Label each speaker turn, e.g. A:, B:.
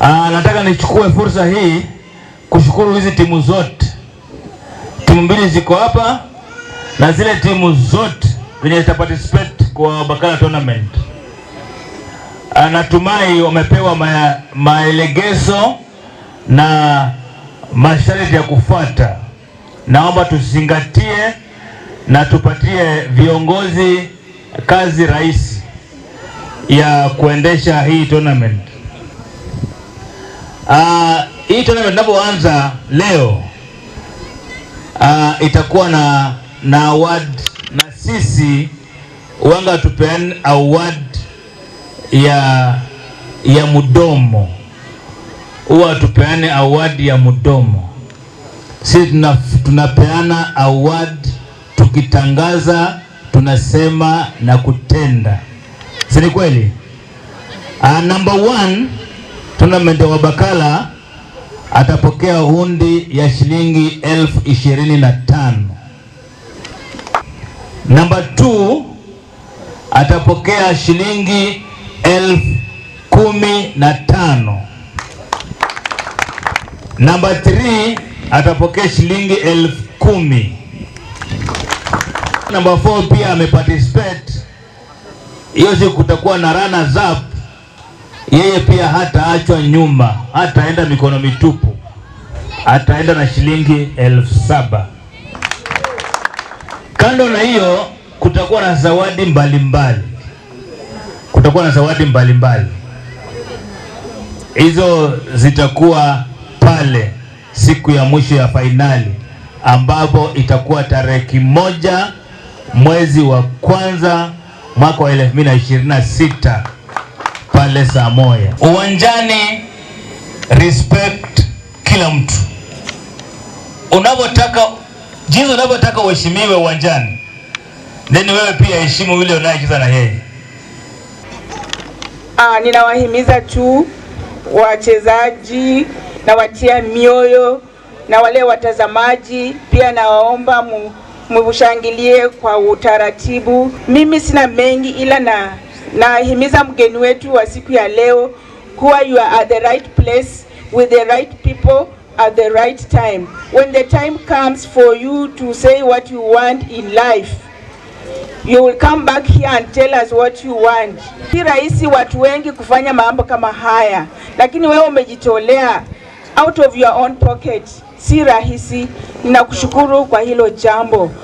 A: Nataka nichukue fursa hii kushukuru hizi timu zote. Timu mbili ziko hapa na zile timu zote zenye zitaparticipate kwa Bakala tournament. Natumai wamepewa maelekezo na masharti ya kufuata. Naomba tuzingatie na tupatie viongozi kazi rahisi ya kuendesha hii tournament. Hii tournament inapoanza leo itakuwa na award, na sisi wanga tupeane award ya mudomo. Huwa tupeane award ya mudomo. Sisi tunapeana award tukitangaza, tunasema na kutenda. Si ni kweli? Number 1 tournament wa Bakala atapokea hundi ya shilingi 25,000. Number 2 atapokea shilingi 15,000. Number 3 atapokea shilingi 10,000. Number 4 pia ameparticipate. Hiyo siku kutakuwa na runners up. Yeye pia hataachwa nyuma, hataenda mikono mitupu, ataenda na shilingi 7,000. Kando na hiyo kutakuwa na zawadi mbalimbali. Hizo zitakuwa pale siku ya mwisho ya fainali, ambapo itakuwa tarehe 1 mwezi wa kwanza mwaka wa 2026 pale Samoya. Uwanjani respect kila mtu. Jinsi unavyotaka uheshimiwe uwanjani, then wewe pia heshimu yule unayecheza na yeye.
B: Ninawahimiza tu wachezaji na watia mioyo na wale watazamaji pia, nawaomba mshangilie kwa utaratibu. Mimi sina mengi, ila nahimiza mgeni wetu wa siku ya leo kuwa you are at the right place with the right people at the right time. When the time comes for you to say what you want in life, you will come back here and tell us what you want. Si rahisi watu wengi kufanya mambo kama haya, lakini wewe umejitolea out of your own pocket. Si rahisi. Ninakushukuru kwa hilo jambo.